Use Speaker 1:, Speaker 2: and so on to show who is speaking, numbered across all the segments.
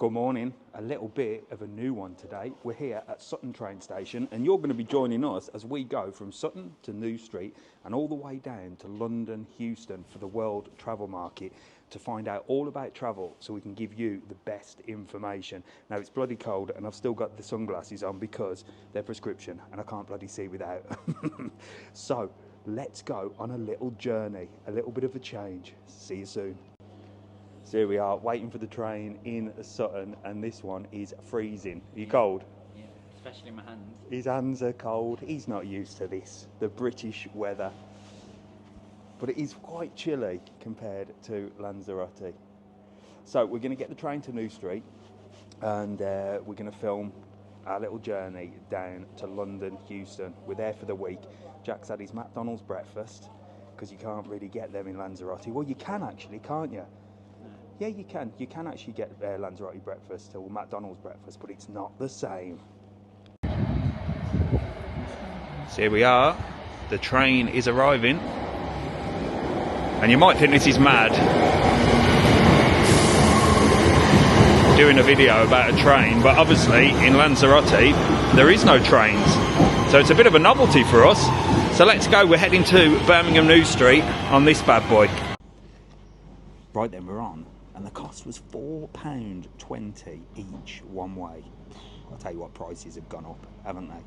Speaker 1: Good morning. A little bit of a new one today. We're here at Sutton train station and you're going to be joining us as we go from Sutton to New Street and all the way down to London, Euston for the World Travel Market to find out all about travel so we can give you the best information. Now it's bloody cold and I've still got the sunglasses on because they're prescription and I can't bloody see without. So let's go on a little journey, a little bit of a change. See you soon. So here we are, waiting for the train in Sutton, and this one is freezing. Are you cold?
Speaker 2: Yeah, especially my hands.
Speaker 1: His hands are cold. He's not used to this, the British weather. But it is quite chilly compared to Lanzarote. So we're going to get the train to New Street, and we're going to film our little journey down to London, Euston. We're there for the week. Jack's had his McDonald's breakfast, because you can't really get them in Lanzarote. Well, you can actually, can't you? Yeah, you can. You can actually get Lanzarote breakfast or McDonald's breakfast, but it's not the same. So here we are. The train is arriving. And you might think this is mad, doing a video about a train, but obviously in Lanzarote there is no trains. So it's a bit of a novelty for us. So let's go. We're heading to Birmingham New Street on this bad boy. Right then, we're on. And the cost was £4.20 each one way. I'll tell you what, prices have gone up, haven't they?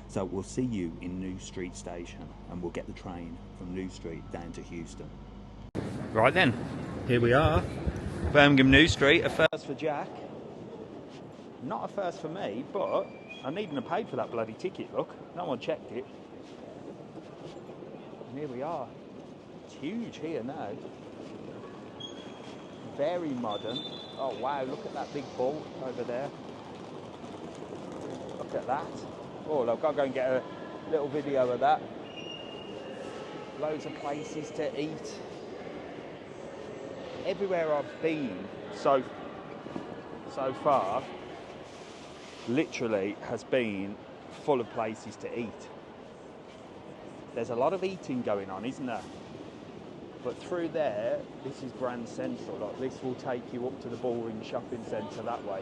Speaker 1: So we'll see you in New Street Station and we'll get the train from New Street down to Euston. Right then, here we are. Birmingham New Street, a first for Jack. Not a first for me, but I needn't have paid for that bloody ticket, look. No one checked it. And here we are. It's huge here now. Very modern. Oh wow, look at that big bull over there. Look at that. Oh, I've got to go and get a little video of that. Loads of places to eat. Everywhere I've been so far literally has been full of places to eat. There's a lot of eating going on, isn't there? But through there, this is Grand Central. Like, this will take you up to the Bullring shopping centre that way,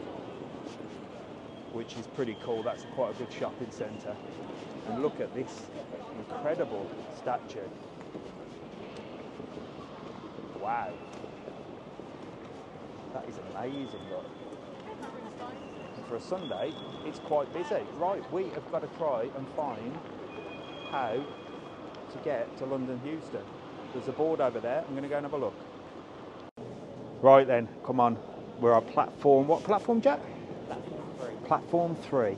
Speaker 1: which is pretty cool. That's quite a good shopping centre. And look at this incredible statue. Wow. That is amazing, look. For a Sunday, it's quite busy. Right, we have got to try and find how to get to London Euston. There's a board over there. I'm going to go and have a look. Right then, come on. We're on platform. What platform, Jack? Platform 3.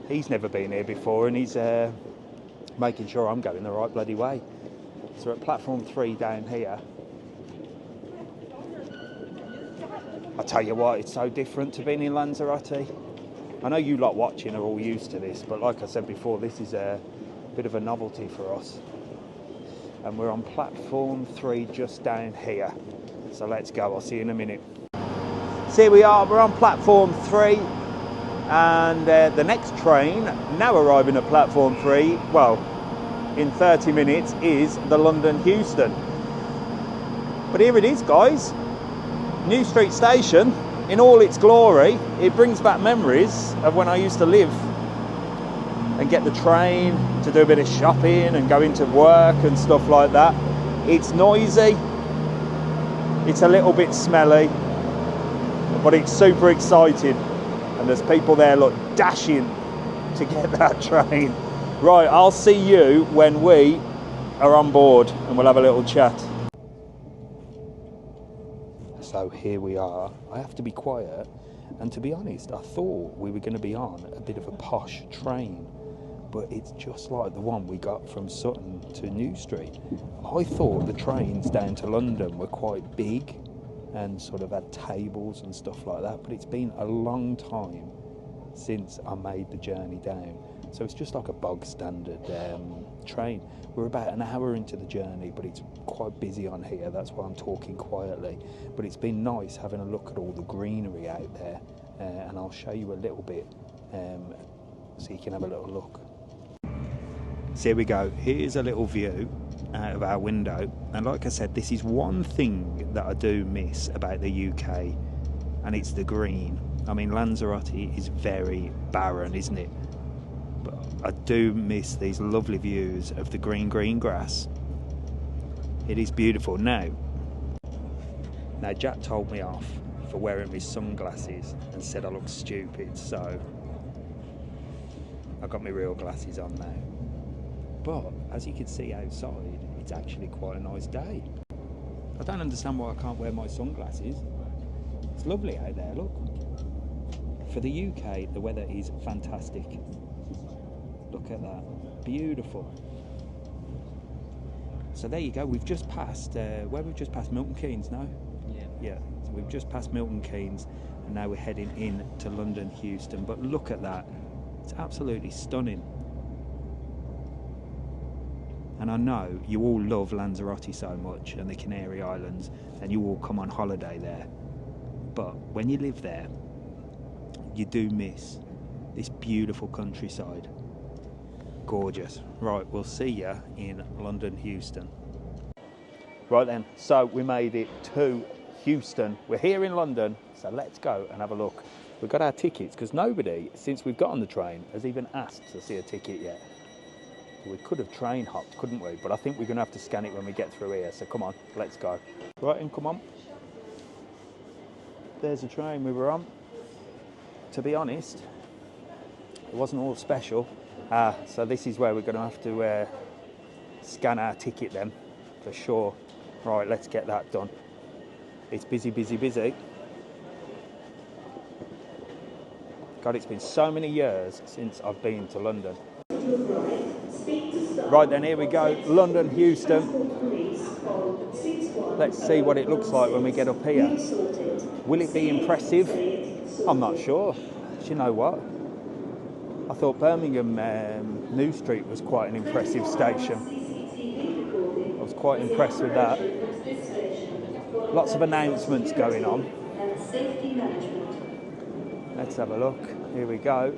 Speaker 1: He's never been here before and he's making sure I'm going the right bloody way. So we're at platform 3 down here. I tell you what, it's so different to being in Lanzarote. I know you lot watching are all used to this, but like I said before, this is a bit of a novelty for us. And we're on platform 3 just down here. So let's go, I'll see you in a minute. So here we are, we're on platform 3 and the next train, now arriving at platform 3, well, in 30 minutes is the London Euston. But here it is, guys. New Street Station in all its glory. It brings back memories of when I used to live and get the train to do a bit of shopping and go into work and stuff like that. It's noisy, it's a little bit smelly, but it's super exciting. And there's people there, look, dashing to get that train. Right, I'll see you when we are on board and we'll have a little chat. So here we are. I have to be quiet. And to be honest, I thought we were going to be on a bit of a posh train. But it's just like the one we got from Sutton to New Street. I thought the trains down to London were quite big and sort of had tables and stuff like that, but it's been a long time since I made the journey down. So it's just like a bog standard train. We're about an hour into the journey, but it's quite busy on here, that's why I'm talking quietly. But it's been nice having a look at all the greenery out there, and I'll show you a little bit so you can have a little look. So here we go, here's a little view out of our window, and like I said, this is one thing that I do miss about the UK, and it's the green. I mean, Lanzarote is very barren, isn't it? But I do miss these lovely views of the green grass. It is beautiful. Now Jack told me off for wearing my sunglasses and said I look stupid, so I got my real glasses on now. But as you can see outside, it's actually quite a nice day. I don't understand why I can't wear my sunglasses. It's lovely out there, look. For the UK, the weather is fantastic. Look at that, beautiful. So there you go, we've just passed, we've just passed Milton Keynes now? Yeah, so we've just passed Milton Keynes, and now we're heading in to London Euston. But look at that, it's absolutely stunning. And I know you all love Lanzarote so much, and the Canary Islands, and you all come on holiday there. But when you live there, you do miss this beautiful countryside. Gorgeous. Right, we'll see you in London Euston. Right then, so we made it to Euston. We're here in London, so let's go and have a look. We've got our tickets, because nobody, since we've got on the train, has even asked to see a ticket yet. So we could have train hopped, couldn't we? But I think we're going to have to scan it when we get through here, so come on, let's go. Right, and come on. There's the train we were on. To be honest, it wasn't all special. So this is where we're going to have to scan our ticket then, for sure. Right, let's get that done. It's busy, busy, busy. God, it's been so many years since I've been to London. Right then, here we go, London Euston. Let's see what it looks like when we get up here. Will it be impressive? I'm not sure. Do you know what? I thought Birmingham New Street was quite an impressive station. I was quite impressed with that. Lots of announcements going on. Let's have a look. Here we go.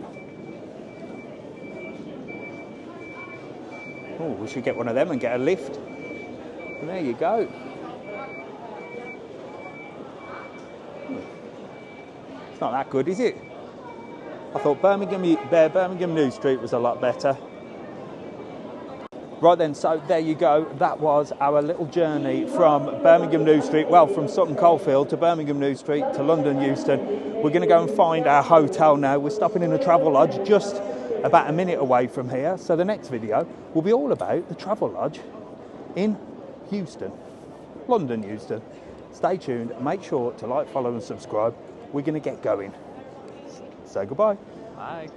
Speaker 1: Oh, we should get one of them and get a lift. And there you go. It's not that good, is it? I thought Birmingham New Street was a lot better. Right then, so there you go. That was our little journey from Birmingham New Street, well, from Sutton Coldfield to Birmingham New Street to London Euston. We're going to go and find our hotel now. We're stopping in a Travelodge just about a minute away from here. So the next video will be all about the Travelodge in Euston, London Euston. Stay tuned. Make sure to like, follow and subscribe. We're going to get going. Say goodbye.
Speaker 2: Bye.